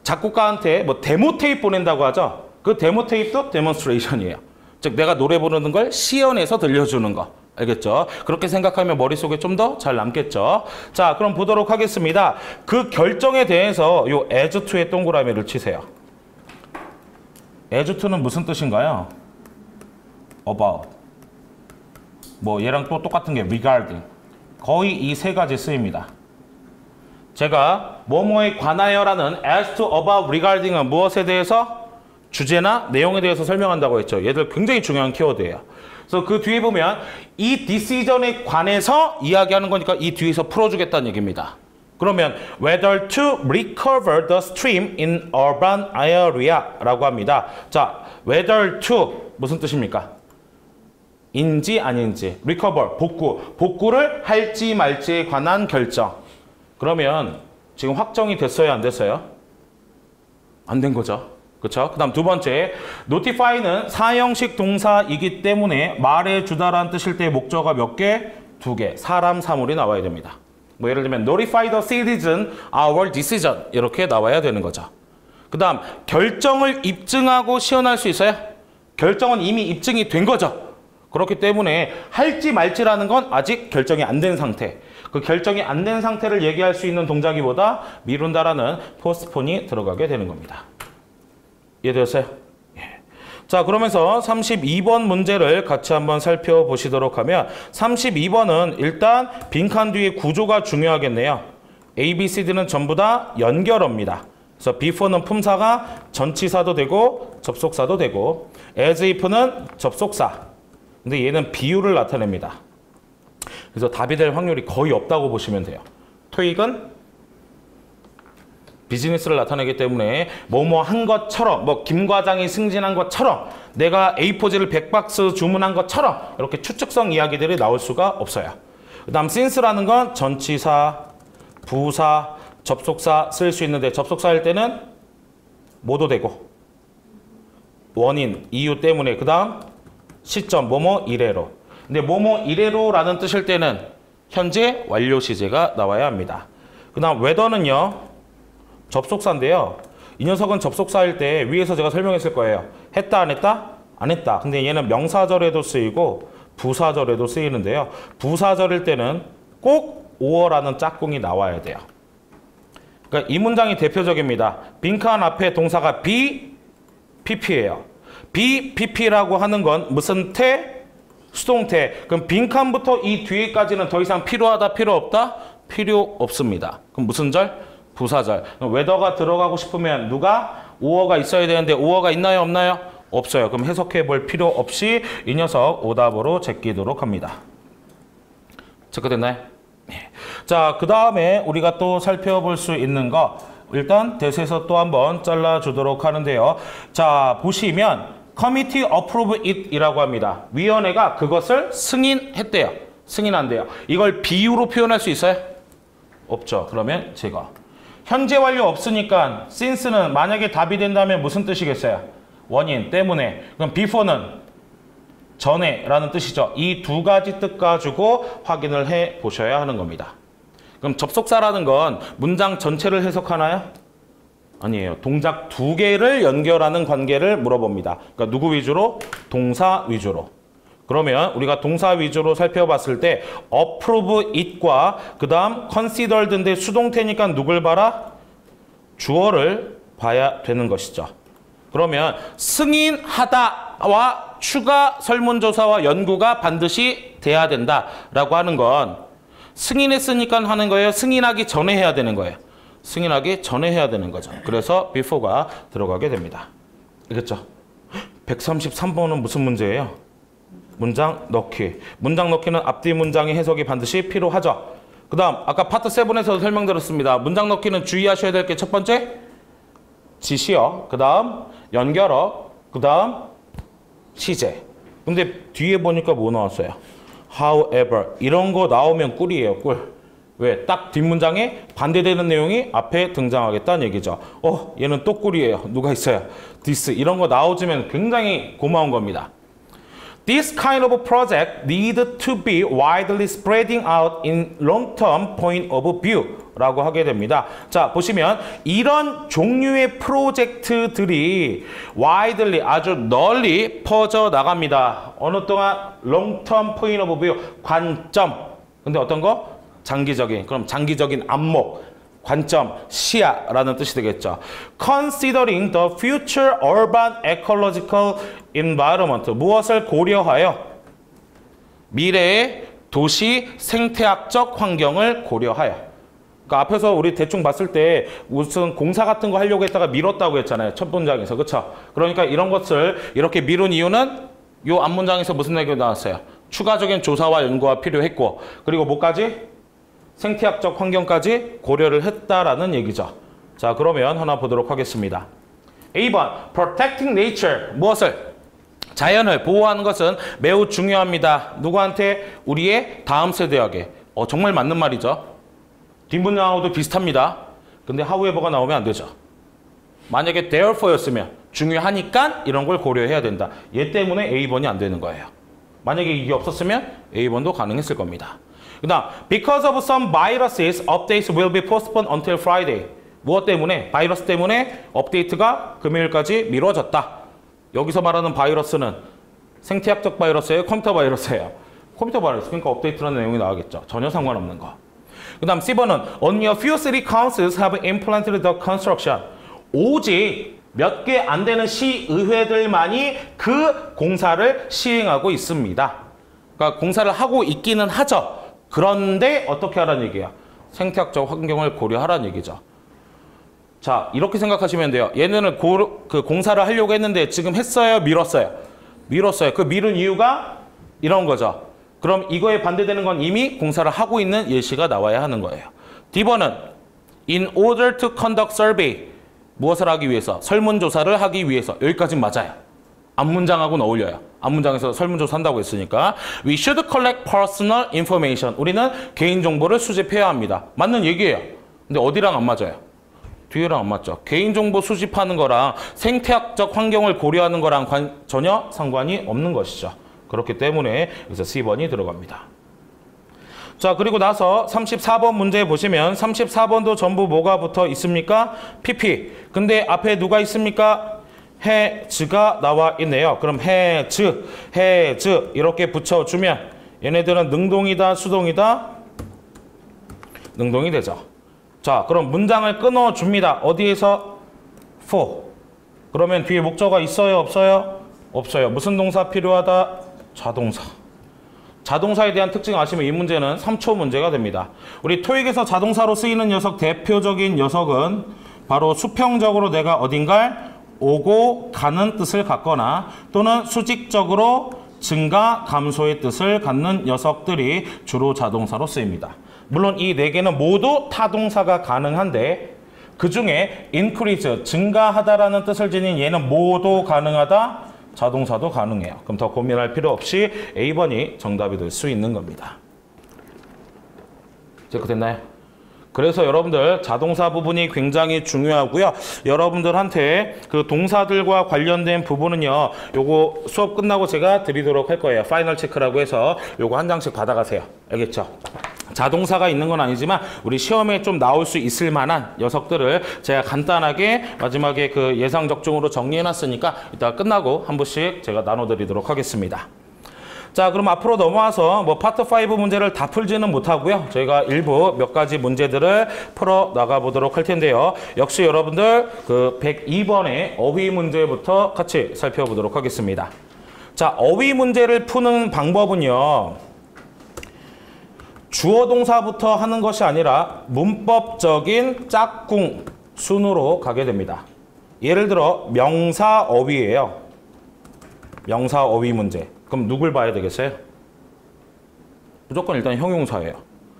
작곡가한테 뭐 데모 테이프 보낸다고 하죠. 그 데모 테이프도 데몬스트레이션이에요. 즉 내가 노래 부르는 걸 시연해서 들려주는 거. 알겠죠? 그렇게 생각하면 머릿속에 좀 더 잘 남겠죠. 자, 그럼 보도록 하겠습니다. 그 결정에 대해서 요 as to의 동그라미를 치세요. as to는 무슨 뜻인가요? about. 뭐 얘랑 또 똑같은 게 regarding. 거의 이 세 가지 쓰입니다. 제가 뭐뭐에 관하여라는 as to, about, regarding은 무엇에 대해서? 주제나 내용에 대해서 설명한다고 했죠. 얘들 굉장히 중요한 키워드예요. 그래서 그 뒤에 보면 이 decision에 관해서 이야기하는 거니까 이 뒤에서 풀어주겠다는 얘기입니다. 그러면 whether to recover the stream in urban area라고 합니다. 자, whether to 무슨 뜻입니까? 인지 아닌지. recover, 복구를 할지 말지에 관한 결정. 그러면 지금 확정이 됐어요, 안 됐어요? 안 된 거죠. 그렇죠? 그 다음 두 번째, notify는 사형식 동사이기 때문에 말해주다라는 뜻일 때 목적어가 몇 개? 두 개. 사람, 사물이 나와야 됩니다. 뭐 예를 들면 notify the citizen our decision 이렇게 나와야 되는 거죠. 그 다음 결정을 입증하고 시연할 수 있어요? 결정은 이미 입증이 된 거죠. 그렇기 때문에 할지 말지라는 건 아직 결정이 안 된 상태. 그 결정이 안 된 상태를 얘기할 수 있는 동작이보다 미룬다라는 postpone이 들어가게 되는 겁니다. 이해되었어요? 예. 자, 그러면서 32번 문제를 같이 한번 살펴보시도록 하면 32번은 일단 빈칸 뒤에 구조가 중요하겠네요. A, B, C, D는 전부 다 연결어입니다. 그래서 before는 품사가 전치사도 되고 접속사도 되고 as if는 접속사. 근데 얘는 비유를 나타냅니다. 그래서 답이 될 확률이 거의 없다고 보시면 돼요. 토익은 비즈니스를 나타내기 때문에 뭐뭐 한 것처럼, 뭐 김 과장이 승진한 것처럼, 내가 A4지를 100박스 주문한 것처럼 이렇게 추측성 이야기들이 나올 수가 없어요. 그 다음 since라는 건 전치사, 부사, 접속사 쓸 수 있는데 접속사일 때는 뭐도 되고 원인, 이유 때문에 그 다음 시점, 뭐뭐 이래로. 근데 뭐뭐 이래로라는 뜻일 때는 현재 완료 시제가 나와야 합니다. 그 다음 whether는요. 접속사인데요. 이 녀석은 접속사일 때 위에서 제가 설명했을 거예요. 했다 안 했다? 안 했다. 근데 얘는 명사절에도 쓰이고 부사절에도 쓰이는데요. 부사절일 때는 꼭 or라는 짝꿍이 나와야 돼요. 그러니까 이 문장이 대표적입니다. 빈칸 앞에 동사가 be, pp예요. be, pp라고 하는 건 무슨 태? 수동태. 그럼 빈칸부터 이 뒤에까지는 더 이상 필요하다, 필요 없다? 필요 없습니다. 그럼 무슨 절? 부사절. 웨더가 들어가고 싶으면 누가? 오어가 있어야 되는데 오어가 있나요, 없나요? 없어요. 그럼 해석해 볼 필요 없이 이 녀석 오답으로 제끼도록 합니다. 체크됐나요? 네. 자, 그 다음에 우리가 또 살펴볼 수 있는 거 일단 대세에서 또 한번 잘라주도록 하는데요. 자, 보시면 Committee Approve It 이라고 합니다. 위원회가 그것을 승인했대요. 승인한대요. 이걸 비유로 표현할 수 있어요? 없죠. 그러면 제가 현재 완료 없으니까 since는 만약에 답이 된다면 무슨 뜻이겠어요? 원인 때문에. 그럼 before는 전에 라는 뜻이죠. 이 두 가지 뜻 가지고 확인을 해 보셔야 하는 겁니다. 그럼 접속사라는 건 문장 전체를 해석하나요? 아니에요. 동작 두 개를 연결하는 관계를 물어봅니다. 그러니까 누구 위주로? 동사 위주로. 그러면 우리가 동사 위주로 살펴봤을 때 approve it과 그 다음 considered인데 수동태니까 누굴 봐라? 주어를 봐야 되는 것이죠. 그러면 승인하다와 추가 설문조사와 연구가 반드시 돼야 된다라고 하는 건 승인했으니까 하는 거예요? 승인하기 전에 해야 되는 거예요? 승인하기 전에 해야 되는 거죠. 그래서 before가 들어가게 됩니다. 알겠죠? 133번은 무슨 문제예요? 문장 넣기. 문장 넣기는 앞뒤 문장의 해석이 반드시 필요하죠. 그 다음 아까 파트 7에서 설명드렸습니다. 문장 넣기는 주의하셔야 될 게 첫 번째 지시어, 그 다음 연결어, 그 다음 시제. 근데 뒤에 보니까 뭐 나왔어요? However 이런 거 나오면 꿀이에요. 꿀. 왜? 딱 뒷문장에 반대되는 내용이 앞에 등장하겠다는 얘기죠. 얘는 또 꿀이에요. 누가 있어요? This 이런 거 나오지면 굉장히 고마운 겁니다. This kind of project need to be widely spreading out in long-term point of view 라고 하게 됩니다. 자, 보시면 이런 종류의 프로젝트들이 widely 아주 널리 퍼져 나갑니다. 어느 동안 long-term point of view 관점. 근데 어떤 거? 장기적인. 그럼 장기적인 안목. 관점, 시야라는 뜻이 되겠죠. Considering the future urban ecological environment. 무엇을 고려하여? 미래의 도시 생태학적 환경을 고려하여. 그러니까 앞에서 우리 대충 봤을 때 무슨 공사 같은 거 하려고 했다가 미뤘다고 했잖아요. 첫 문장에서. 그렇죠? 그러니까 이런 것을 이렇게 미룬 이유는 이 앞문장에서 무슨 얘기가 나왔어요? 추가적인 조사와 연구가 필요했고 그리고 뭐까지? 생태학적 환경까지 고려를 했다라는 얘기죠. 자, 그러면 하나 보도록 하겠습니다. A번, protecting nature. 무엇을? 자연을 보호하는 것은 매우 중요합니다. 누구한테? 우리의 다음 세대에게. 정말 맞는 말이죠. 뒷문장하고도 비슷합니다. 근데 however가 나오면 안 되죠. 만약에 therefore였으면 중요하니까 이런 걸 고려해야 된다. 얘 때문에 A번이 안 되는 거예요. 만약에 이게 없었으면 A번도 가능했을 겁니다. 그 다음, because of some viruses, updates will be postponed until Friday. 무엇 때문에? 바이러스 때문에 업데이트가 금요일까지 미뤄졌다. 여기서 말하는 바이러스는 생태학적 바이러스예요? 컴퓨터 바이러스예요? 컴퓨터 바이러스. 그러니까 업데이트라는 내용이 나오겠죠. 전혀 상관없는 거. 그 다음 C번은 only a few city councils have implemented the construction. 오직 몇 개 안 되는 시의회들만이 그 공사를 시행하고 있습니다. 그러니까 공사를 하고 있기는 하죠. 그런데 어떻게 하라는 얘기야? 생태학적 환경을 고려하라는 얘기죠. 자, 이렇게 생각하시면 돼요. 얘네는 그 공사를 하려고 했는데 지금 했어요? 미뤘어요? 미뤘어요. 그 미룬 이유가 이런 거죠. 그럼 이거에 반대되는 건 이미 공사를 하고 있는 예시가 나와야 하는 거예요. D번은 in order to conduct survey. 무엇을 하기 위해서? 설문조사를 하기 위해서. 여기까지는 맞아요. 앞문장하고는 어울려요. 앞문장에서 설문조사 한다고 했으니까 We should collect personal information. 우리는 개인정보를 수집해야 합니다. 맞는 얘기예요. 근데 어디랑 안 맞아요? 뒤에랑 안 맞죠. 개인정보 수집하는 거랑 생태학적 환경을 고려하는 거랑 전혀 상관이 없는 것이죠. 그렇기 때문에 여기서 C번이 들어갑니다. 자, 그리고 나서 34번 문제 보시면 34번도 전부 뭐가 붙어 있습니까? PP. 근데 앞에 누가 있습니까? has가 나와 있네요. 그럼 has 이렇게 붙여주면 얘네들은 능동이다, 수동이다? 능동이 되죠. 자, 그럼 문장을 끊어줍니다. 어디에서? for. 그러면 뒤에 목적어가 있어요? 없어요? 없어요. 무슨 동사 필요하다? 자동사. 자동사에 대한 특징 아시면 이 문제는 3초 문제가 됩니다. 우리 토익에서 자동사로 쓰이는 녀석, 대표적인 녀석은 바로 수평적으로 내가 어딘가를 오고 가는 뜻을 갖거나 또는 수직적으로 증가, 감소의 뜻을 갖는 녀석들이 주로 자동사로 쓰입니다. 물론 이 네 개는 모두 타동사가 가능한데 그 중에 increase, 증가하다라는 뜻을 지닌 얘는 모두 가능하다, 자동사도 가능해요. 그럼 더 고민할 필요 없이 A번이 정답이 될 수 있는 겁니다. 체크됐나요? 그래서 여러분들 자동사 부분이 굉장히 중요하고요. 여러분들한테 그 동사들과 관련된 부분은요, 요거 수업 끝나고 제가 드리도록 할 거예요. 파이널 체크라고 해서 요거 한 장씩 받아가세요. 알겠죠? 자동사가 있는 건 아니지만 우리 시험에 좀 나올 수 있을 만한 녀석들을 제가 간단하게 마지막에 그 예상 적중으로 정리해놨으니까 이따 끝나고 한 분씩 제가 나눠드리도록 하겠습니다. 자, 그럼 앞으로 넘어와서 뭐 파트 5 문제를 다 풀지는 못하고요. 저희가 일부 몇 가지 문제들을 풀어 나가 보도록 할 텐데요. 역시 여러분들 그 102번의 어휘 문제부터 같이 살펴보도록 하겠습니다. 자, 어휘 문제를 푸는 방법은요, 주어 동사부터 하는 것이 아니라 문법적인 짝꿍 순으로 가게 됩니다. 예를 들어 명사 어휘예요. 명사 어휘 문제. 그럼 누굴 봐야 되겠어요? 무조건 일단 형용사예요.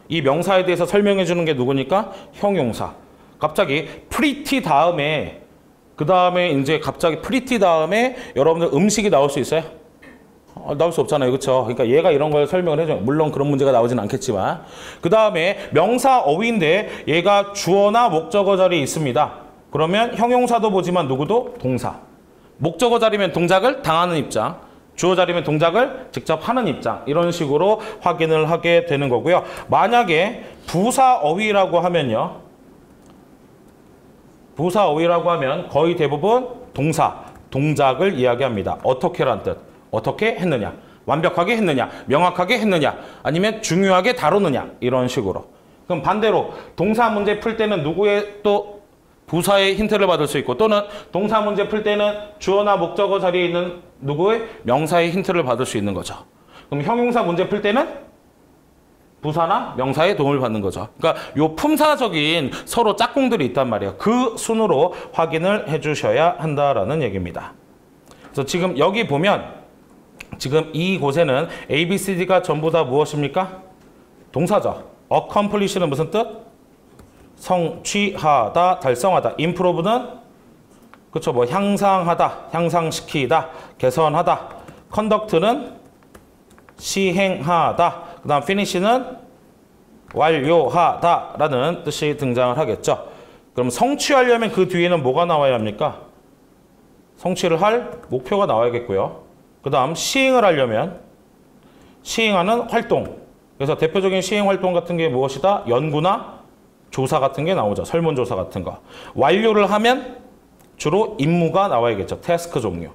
이 명사에 대해서 설명해 주는 게 누구니까? 형용사. 갑자기 pretty 다음에 그 다음에 이제 갑자기 pretty 다음에 여러분들 음식이 나올 수 있어요? 나올 수 없잖아요. 그렇죠? 그러니까 얘가 이런 걸 설명을 해줘요. 물론 그런 문제가 나오진 않겠지만. 그 다음에 명사 어휘인데 얘가 주어나 목적어 자리에 있습니다. 그러면 형용사도 보지만 누구도? 동사. 목적어 자리면 동작을 당하는 입장. 주어 자리면 동작을 직접 하는 입장. 이런 식으로 확인을 하게 되는 거고요. 만약에 부사 어휘라고 하면요. 부사 어휘라고 하면 거의 대부분 동사, 동작을 이야기합니다. 어떻게란 뜻. 어떻게 했느냐. 완벽하게 했느냐. 명확하게 했느냐. 아니면 중요하게 다루느냐. 이런 식으로. 그럼 반대로 동사 문제 풀 때는 누구의 또 부사의 힌트를 받을 수 있고 또는 동사 문제 풀 때는 주어나 목적어 자리에 있는 누구의 명사의 힌트를 받을 수 있는 거죠. 그럼 형용사 문제 풀 때는 부사나 명사의 도움을 받는 거죠. 그러니까 요 품사적인 서로 짝꿍들이 있단 말이에요. 그 순으로 확인을 해주셔야 한다라는 얘기입니다. 그래서 지금 여기 보면 지금 이곳에는 A, B, C, D가 전부 다 무엇입니까? 동사죠. accomplish는 무슨 뜻? 성취하다, 달성하다. improve는 그렇죠. 뭐 향상하다, 향상시키다, 개선하다. conduct는 시행하다. 그다음 finish는 완료하다라는 뜻이 등장을 하겠죠. 그럼 성취하려면 그 뒤에는 뭐가 나와야 합니까? 성취를 할 목표가 나와야겠고요. 그다음 시행을 하려면 시행하는 활동. 그래서 대표적인 시행 활동 같은 게 무엇이다? 연구나 조사 같은 게 나오죠. 설문조사 같은 거. 완료를 하면 주로 임무가 나와야겠죠. 태스크 종류.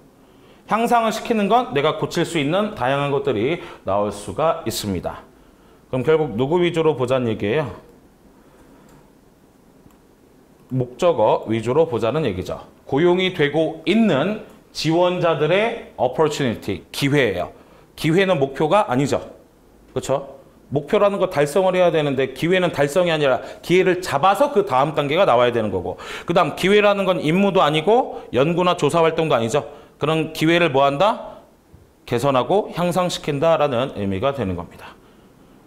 향상을 시키는 건 내가 고칠 수 있는 다양한 것들이 나올 수가 있습니다. 그럼 결국 누구 위주로 보자는 얘기예요? 목적어 위주로 보자는 얘기죠. 고용이 되고 있는 지원자들의 opportunity, 기회예요. 기회는 목표가 아니죠. 그렇죠? 목표라는 거 달성을 해야 되는데 기회는 달성이 아니라 기회를 잡아서 그 다음 단계가 나와야 되는 거고 그 다음 기회라는 건 임무도 아니고 연구나 조사 활동도 아니죠. 그런 기회를 뭐한다? 개선하고 향상시킨다라는 의미가 되는 겁니다.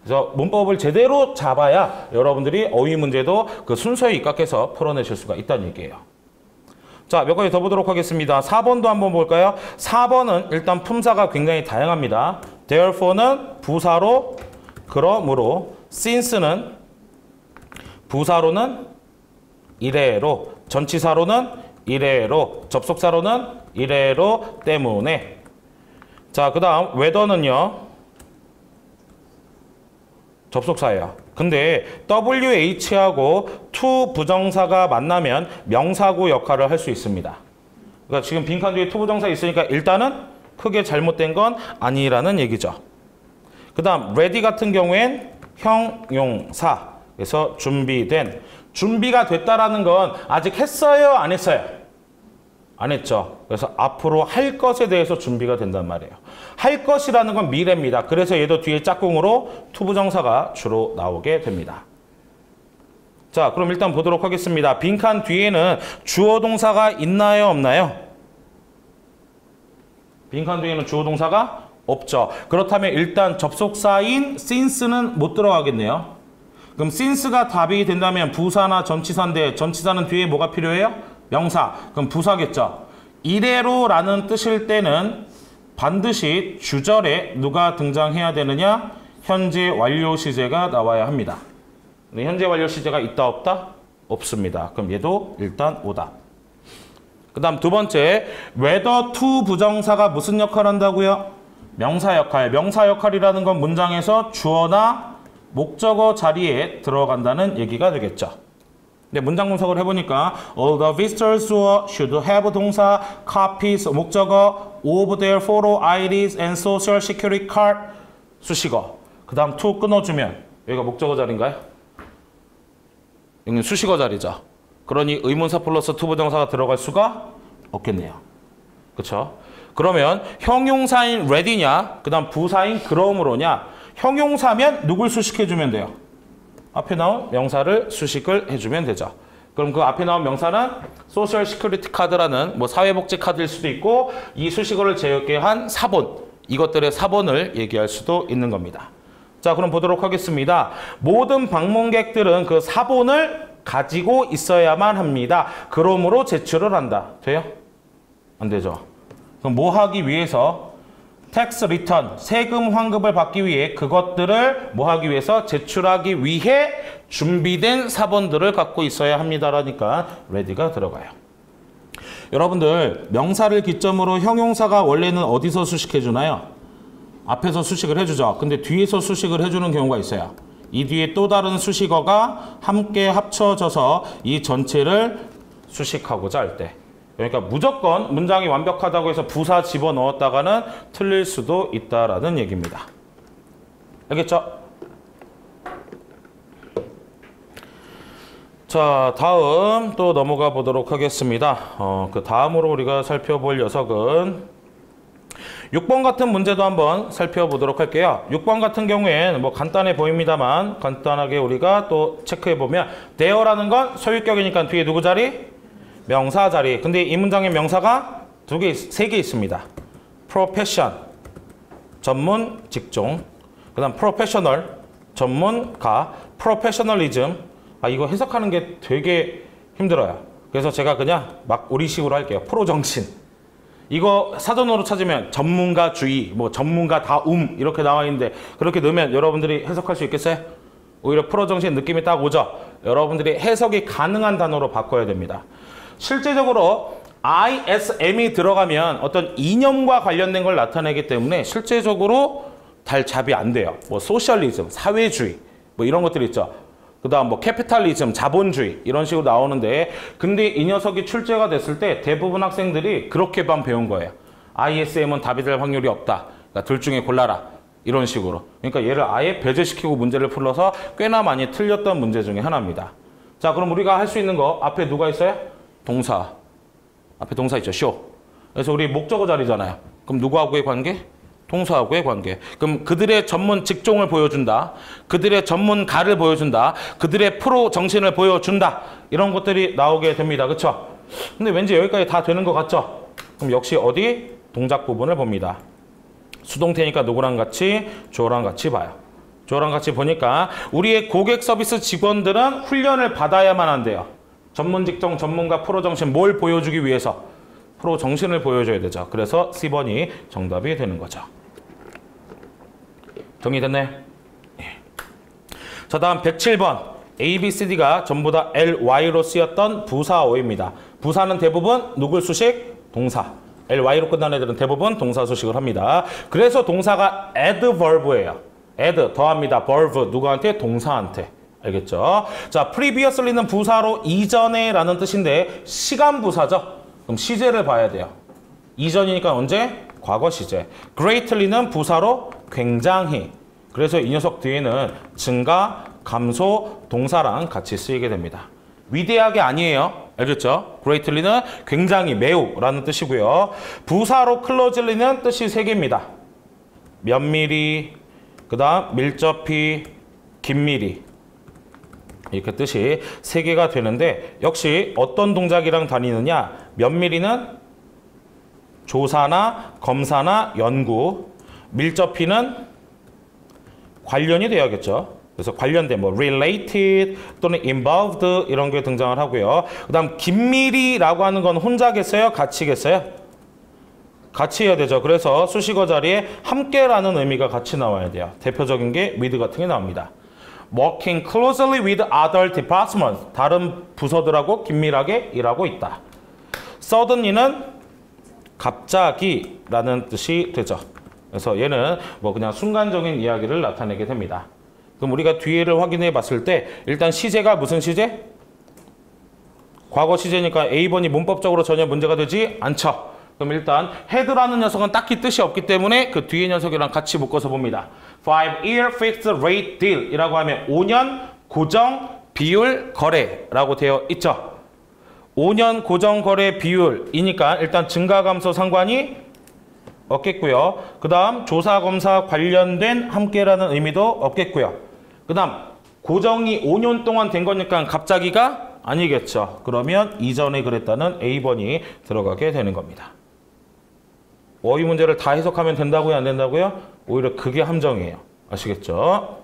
그래서 문법을 제대로 잡아야 여러분들이 어휘 문제도 그 순서에 입각해서 풀어내실 수가 있다는 얘기예요. 자, 몇 가지 더 보도록 하겠습니다. 4번도 한번 볼까요? 4번은 일단 품사가 굉장히 다양합니다. therefore는 부사로 그러므로, since는 부사로는 이래로, 전치사로는 이래로, 접속사로는 이래로 때문에. 자, 그 다음 whether는요. 접속사예요. 근데 WH하고 to 부정사가 만나면 명사구 역할을 할 수 있습니다. 그러니까 지금 빈칸 뒤에 to 부정사 있으니까 일단은 크게 잘못된 건 아니라는 얘기죠. 그 다음 ready 같은 경우엔 형용사, 그래서 준비된, 준비가 됐다라는 건 아직 했어요, 안 했어요? 안 했죠. 그래서 앞으로 할 것에 대해서 준비가 된단 말이에요. 할 것이라는 건 미래입니다. 그래서 얘도 뒤에 짝꿍으로 투부정사가 주로 나오게 됩니다. 자, 그럼 일단 보도록 하겠습니다. 빈칸 뒤에는 주어 동사가 있나요, 없나요? 빈칸 뒤에는 주어 동사가 없죠. 그렇다면 일단 접속사인 since는 못 들어가겠네요. 그럼 since가 답이 된다면 부사나 전치사인데 전치사는 뒤에 뭐가 필요해요? 명사. 그럼 부사겠죠. 이래로라는 뜻일 때는 반드시 주절에 누가 등장해야 되느냐? 현재 완료 시제가 나와야 합니다. 근데 현재 완료 시제가 있다 없다? 없습니다. 그럼 얘도 일단 오다. 그 다음 두 번째, whether to 부정사가 무슨 역할을 한다고요? 명사 역할. 명사 역할이라는 건 문장에서 주어나 목적어 자리에 들어간다는 얘기가 되겠죠. 근데 문장 분석을 해보니까 all the visitors should have 동사, copies, 목적어, of their photo IDs and social security card, 수식어. 그 다음 to 끊어주면 여기가 목적어 자리인가요? 여기는 수식어 자리죠. 그러니 의문사 플러스 to 부정사가 들어갈 수가 없겠네요. 그렇죠? 그러면 형용사인 ready냐, 그 다음 부사인 그러므로냐. 형용사면 누굴 수식해주면 돼요? 앞에 나온 명사를 수식을 해주면 되죠. 그럼 그 앞에 나온 명사는 소셜 시큐리티 카드라는 뭐 사회복지 카드일 수도 있고 이 수식어를 제외한 사본, 이것들의 사본을 얘기할 수도 있는 겁니다. 자, 그럼 보도록 하겠습니다. 모든 방문객들은 그 사본을 가지고 있어야만 합니다. 그러므로 제출을 한다. 돼요? 안 되죠. 그럼 뭐 하기 위해서? 텍스 리턴, 세금 환급을 받기 위해 그것들을 뭐 하기 위해서? 제출하기 위해 준비된 사본들을 갖고 있어야 합니다라니까 ready가 들어가요. 여러분들 명사를 기점으로 형용사가 원래는 어디서 수식해 주나요? 앞에서 수식을 해주죠. 근데 뒤에서 수식을 해주는 경우가 있어요. 이 뒤에 또 다른 수식어가 함께 합쳐져서 이 전체를 수식하고자 할 때. 그러니까 무조건 문장이 완벽하다고 해서 부사 집어넣었다가는 틀릴 수도 있다라는 얘기입니다. 알겠죠? 자, 다음 또 넘어가 보도록 하겠습니다. 그 다음으로 우리가 살펴볼 녀석은 6번 같은 문제도 한번 살펴보도록 할게요. 6번 같은 경우에는 뭐 간단해 보입니다만 간단하게 우리가 또 체크해보면 there라는 건 소유격이니까 뒤에 누구 자리? 명사 자리. 근데 이 문장에 명사가 세 개 있습니다. profession, 전문, 직종. 그 다음 professional, 전문가. professionalism, 이거 해석하는 게 되게 힘들어요. 그래서 제가 그냥 막 우리식으로 할게요. 프로 정신. 이거 사전으로 찾으면 전문가주의, 뭐 전문가다움 이렇게 나와 있는데 그렇게 넣으면 여러분들이 해석할 수 있겠어요? 오히려 프로 정신 느낌이 딱 오죠? 여러분들이 해석이 가능한 단어로 바꿔야 됩니다. 실제적으로 ISM이 들어가면 어떤 이념과 관련된 걸 나타내기 때문에 실제적으로 답이 안 돼요. 뭐 소셜리즘, 사회주의 뭐 이런 것들이 있죠. 그 다음 뭐 캐피탈리즘, 자본주의 이런 식으로 나오는데 근데 이 녀석이 출제가 됐을 때 대부분 학생들이 그렇게만 배운 거예요. ISM은 답이 될 확률이 없다. 그러니까 둘 중에 골라라. 이런 식으로. 그러니까 얘를 아예 배제시키고 문제를 풀러서 꽤나 많이 틀렸던 문제 중에 하나입니다. 자, 그럼 우리가 할 수 있는 거 앞에 누가 있어요? 동사. 앞에 동사 있죠. 쇼. 그래서 우리 목적어 자리잖아요. 그럼 누구하고의 관계? 동사하고의 관계. 그럼 그들의 전문 직종을 보여준다. 그들의 전문가를 보여준다. 그들의 프로 정신을 보여준다. 이런 것들이 나오게 됩니다. 그렇죠? 근데 왠지 여기까지 다 되는 것 같죠? 그럼 역시 어디? 동작 부분을 봅니다. 수동태니까 누구랑 같이? 주어랑 같이 봐요. 주어랑 같이 보니까 우리의 고객 서비스 직원들은 훈련을 받아야만 한대요. 전문 직종, 전문가, 프로 정신 뭘 보여주기 위해서? 프로 정신을 보여줘야 되죠. 그래서 C번이 정답이 되는 거죠. 정리됐나요? 예. 자, 다음 107번. A, B, C, D가 전부 다 LY로 쓰였던 부사어입니다. 부사는 대부분 누굴 수식? 동사. LY로 끝난 애들은 대부분 동사 수식을 합니다. 그래서 동사가 adverb예요. add, 더합니다. verb, 누구한테? 동사한테. 알겠죠? 자, previously는 부사로 이전에 라는 뜻인데 시간 부사죠? 그럼 시제를 봐야 돼요. 이전이니까 언제? 과거 시제. greatly는 부사로 굉장히. 그래서 이 녀석 뒤에는 증가, 감소, 동사랑 같이 쓰이게 됩니다. 위대하게 아니에요. 알겠죠? greatly는 굉장히, 매우라는 뜻이고요. 부사로 closely는 뜻이 3개입니다. 면밀히, 그 다음 밀접히, 긴밀히. 이렇게 뜻이 3개가 되는데 역시 어떤 동작이랑 다니느냐? 면밀히는 조사나 검사나 연구, 밀접히는 관련이 되어야겠죠. 그래서 관련된 뭐 related 또는 involved 이런 게 등장을 하고요. 그 다음 긴밀히라고 하는 건 혼자겠어요? 같이겠어요? 같이 해야 되죠. 그래서 수식어 자리에 함께라는 의미가 같이 나와야 돼요. 대표적인 게 with 같은 게 나옵니다. Working closely with other departments. 다른 부서들하고 긴밀하게 일하고 있다. Suddenly는 갑자기라는 뜻이 되죠. 그래서 얘는 뭐 그냥 순간적인 이야기를 나타내게 됩니다. 그럼 우리가 뒤에를 확인해 봤을 때 일단 시제가 무슨 시제? 과거 시제니까 A번이 문법적으로 전혀 문제가 되지 않죠. 그럼 일단 had라는 녀석은 딱히 뜻이 없기 때문에 그 뒤에 녀석이랑 같이 묶어서 봅니다. 5-year fixed rate deal 이라고 하면 5년 고정 비율 거래라고 되어 있죠. 5년 고정 거래 비율이니까 일단 증가 감소 상관이 없겠고요. 그 다음 조사 검사 관련된 함께라는 의미도 없겠고요. 그 다음 고정이 5년 동안 된 거니까 갑자기가 아니겠죠. 그러면 이전에 그랬다는 A번이 들어가게 되는 겁니다. 어휘 문제를 다 해석하면 된다고요? 안 된다고요? 오히려 그게 함정이에요. 아시겠죠?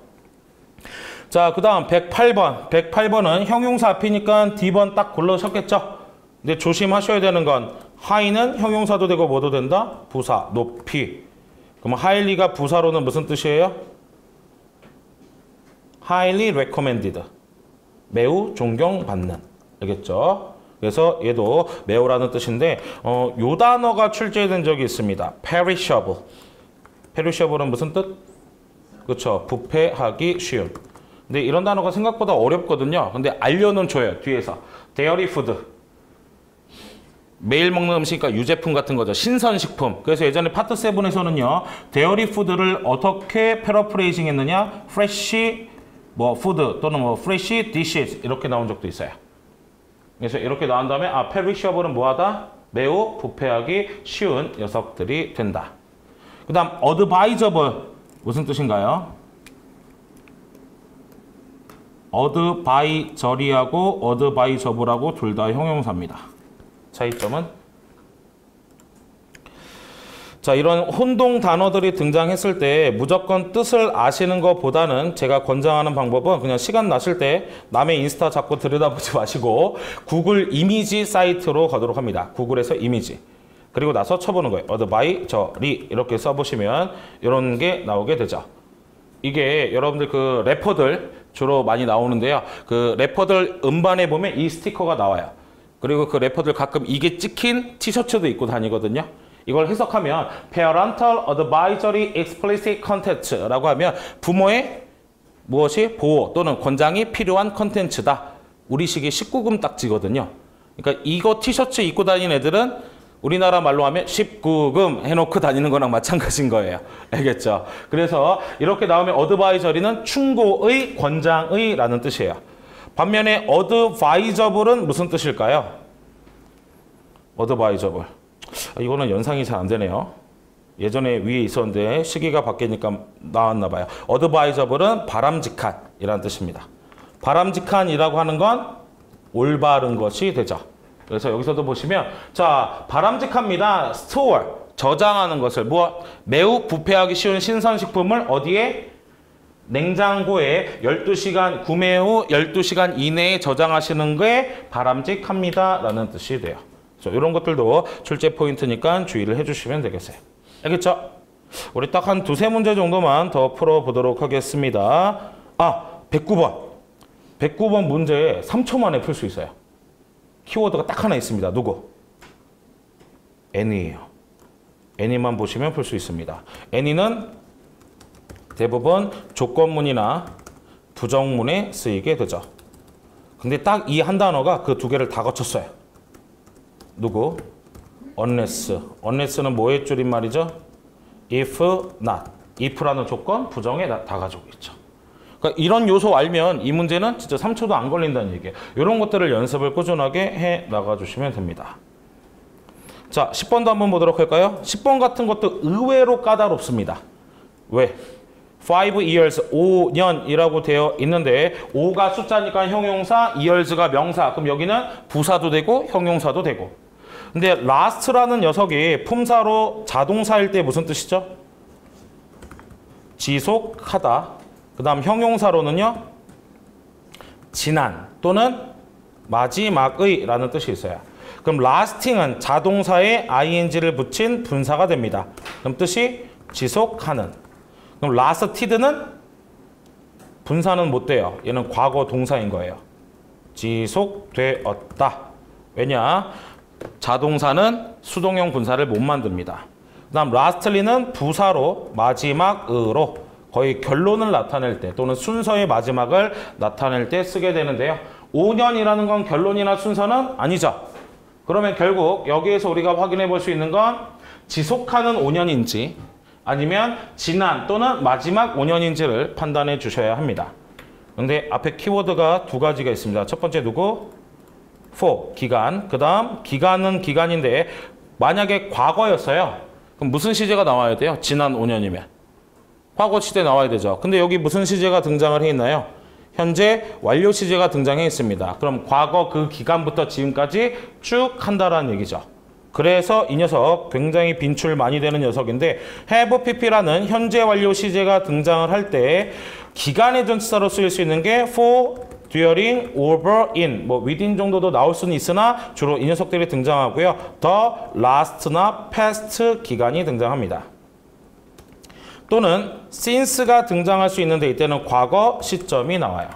자, 그 다음 108번. 108번은 형용사 앞이니까 D번 딱 골라셨겠죠? 근데 조심하셔야 되는 건 high는 형용사도 되고 뭐도 된다? 부사, 높이. 그럼 highly가 부사로는 무슨 뜻이에요? highly recommended. 매우 존경받는. 알겠죠? 그래서 얘도 매우라는 뜻인데 요 단어가 출제된 적이 있습니다. perishable. perishable은 무슨 뜻? 그렇죠. 부패하기 쉬운. 근데 이런 단어가 생각보다 어렵거든요. 근데 알려는 줘요. 뒤에서. dairy food. 매일 먹는 음식이니까 유제품 같은 거죠. 신선식품. 그래서 예전에 파트 7에서는요. dairy food를 어떻게 패러프레이징 했느냐? fresh 뭐 food 또는 뭐 fresh dishes 이렇게 나온 적도 있어요. 그래서 이렇게 나온 다음에 perishable은 뭐하다? 매우 부패하기 쉬운 녀석들이 된다. 그 다음 advisable 무슨 뜻인가요? advisory하고 advisoble하고 둘 다 형용사입니다. 차이점은? 자, 이런 혼동 단어들이 등장했을 때 무조건 뜻을 아시는 것보다는 제가 권장하는 방법은 그냥 시간 나실 때 남의 인스타 자꾸 들여다보지 마시고 구글 이미지 사이트로 가도록 합니다. 구글에서 이미지. 그리고 나서 쳐보는 거예요. advisory 이렇게 써보시면 이런 게 나오게 되죠. 이게 여러분들 그 래퍼들 주로 많이 나오는데요. 그 래퍼들 음반에 보면 이 스티커가 나와요. 그리고 그 래퍼들 가끔 이게 찍힌 티셔츠도 입고 다니거든요. 이걸 해석하면 Parental Advisory Explicit Content라고 하면 부모의 무엇이 보호 또는 권장이 필요한 컨텐츠다. 우리식의 19금 딱지거든요. 그러니까 이거 티셔츠 입고 다니는 애들은 우리나라 말로 하면 19금 해놓고 다니는 거랑 마찬가지인 거예요. 알겠죠? 그래서 이렇게 나오면 advisory는 충고의, 권장의 라는 뜻이에요. 반면에 advisoble은 무슨 뜻일까요? advisable. 이거는 연상이 잘 안 되네요. 예전에 위에 있었는데 시기가 바뀌니까 나왔나 봐요. advisoble은 바람직한이라는 뜻입니다. 바람직한이라고 하는 건 올바른 것이 되죠. 그래서 여기서도 보시면 자, 바람직합니다. store, 저장하는 것을 매우 부패하기 쉬운 신선식품을 어디에? 냉장고에 12시간 구매 후 12시간 이내에 저장하시는 게 바람직합니다 라는 뜻이 돼요. 이런 것들도 출제 포인트니까 주의를 해주시면 되겠어요. 알겠죠? 우리 딱 한 두세 문제 정도만 더 풀어보도록 하겠습니다. 109번. 109번 문제 3초 만에 풀 수 있어요. 키워드가 딱 하나 있습니다. 누구? any예요. any만 보시면 풀 수 있습니다. any는 대부분 조건문이나 부정문에 쓰이게 되죠. 근데 딱 이 한 단어가 그 두 개를 다 거쳤어요. 누구? unless. unless는 뭐의 줄임말이죠? if not. if라는 조건, 부정에 다 가지고 있죠. 그러니까 이런 요소 알면 이 문제는 진짜 3초도 안 걸린다는 얘기예요. 이런 것들을 연습을 꾸준하게 해 나가주시면 됩니다. 자, 10번도 한번 보도록 할까요? 10번 같은 것도 의외로 까다롭습니다. 왜? 5 years, 5년이라고 되어 있는데 5가 숫자니까 형용사, years가 명사. 그럼 여기는 부사도 되고 형용사도 되고. 근데 last라는 녀석이 품사로 자동사일 때 무슨 뜻이죠? 지속하다. 그 다음 형용사로는요. 지난 또는 마지막의 라는 뜻이 있어요. 그럼 lasting은 자동사에 ing를 붙인 분사가 됩니다. 그럼 뜻이 지속하는. 그럼 lasted는 분사는 못 돼요. 얘는 과거 동사인 거예요. 지속되었다. 왜냐? 자동사는 수동형 분사를 못 만듭니다. 그 다음 lastly는 부사로 마지막으로 거의 결론을 나타낼 때 또는 순서의 마지막을 나타낼 때 쓰게 되는데요. 5년이라는 건 결론이나 순서는 아니죠. 그러면 결국 여기에서 우리가 확인해 볼 수 있는 건 지속하는 5년인지 아니면 지난 또는 마지막 5년인지를 판단해 주셔야 합니다. 그런데 앞에 키워드가 두 가지가 있습니다. 첫 번째 누구? for, 기간. 그 다음 기간은 기간인데 만약에 과거였어요. 그럼 무슨 시제가 나와야 돼요? 지난 5년이면. 과거 시제 나와야 되죠. 근데 여기 무슨 시제가 등장을 해 있나요? 현재 완료 시제가 등장해 있습니다. 그럼 과거 그 기간부터 지금까지 쭉 한다라는 얘기죠. 그래서 이 녀석 굉장히 빈출 많이 되는 녀석인데 have pp라는 현재 완료 시제가 등장을 할 때 기간의 전치사로 쓰일 수 있는 게 for, during, over, in, 뭐 within 정도도 나올 수는 있으나 주로 이 녀석들이 등장하고요. the, last나 past 기간이 등장합니다. 또는 since가 등장할 수 있는데 이때는 과거 시점이 나와요.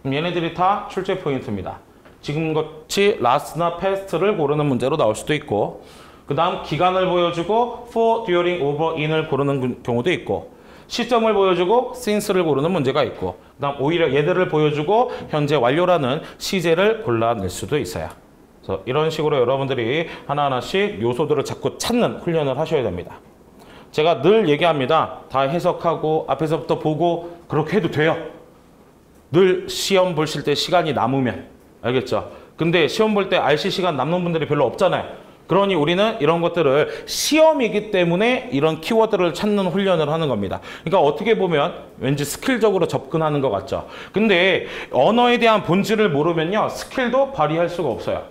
그럼 얘네들이 다 출제 포인트입니다. 지금같이 last나 past를 고르는 문제로 나올 수도 있고 그 다음 기간을 보여주고 for, during, over, in을 고르는 경우도 있고 시점을 보여주고 since를 고르는 문제가 있고 그 다음 오히려 얘들을 보여주고 현재 완료라는 시제를 골라낼 수도 있어요. 그래서 이런 식으로 여러분들이 하나하나씩 요소들을 자꾸 찾는 훈련을 하셔야 됩니다. 제가 늘 얘기합니다. 다 해석하고 앞에서부터 보고 그렇게 해도 돼요. 늘 시험 보실 때 시간이 남으면. 알겠죠? 근데 시험 볼 때 RC 시간 남는 분들이 별로 없잖아요. 그러니 우리는 이런 것들을 시험이기 때문에 이런 키워드를 찾는 훈련을 하는 겁니다. 그러니까 어떻게 보면 왠지 스킬적으로 접근하는 것 같죠. 근데 언어에 대한 본질을 모르면요. 스킬도 발휘할 수가 없어요.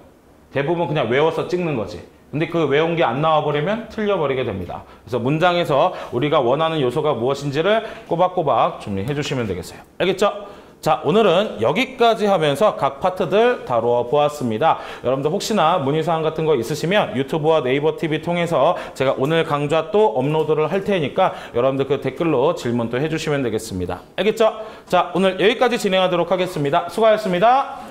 대부분 그냥 외워서 찍는 거지. 근데 그 외운 게 안 나와버리면 틀려버리게 됩니다. 그래서 문장에서 우리가 원하는 요소가 무엇인지를 꼬박꼬박 준비해 주시면 되겠어요. 알겠죠? 자, 오늘은 여기까지 하면서 각 파트들 다루어 보았습니다. 여러분들 혹시나 문의사항 같은 거 있으시면 유튜브와 네이버 TV 통해서 제가 오늘 강좌 또 업로드를 할 테니까 여러분들 그 댓글로 질문 또 해주시면 되겠습니다. 알겠죠? 자, 오늘 여기까지 진행하도록 하겠습니다. 수고하셨습니다.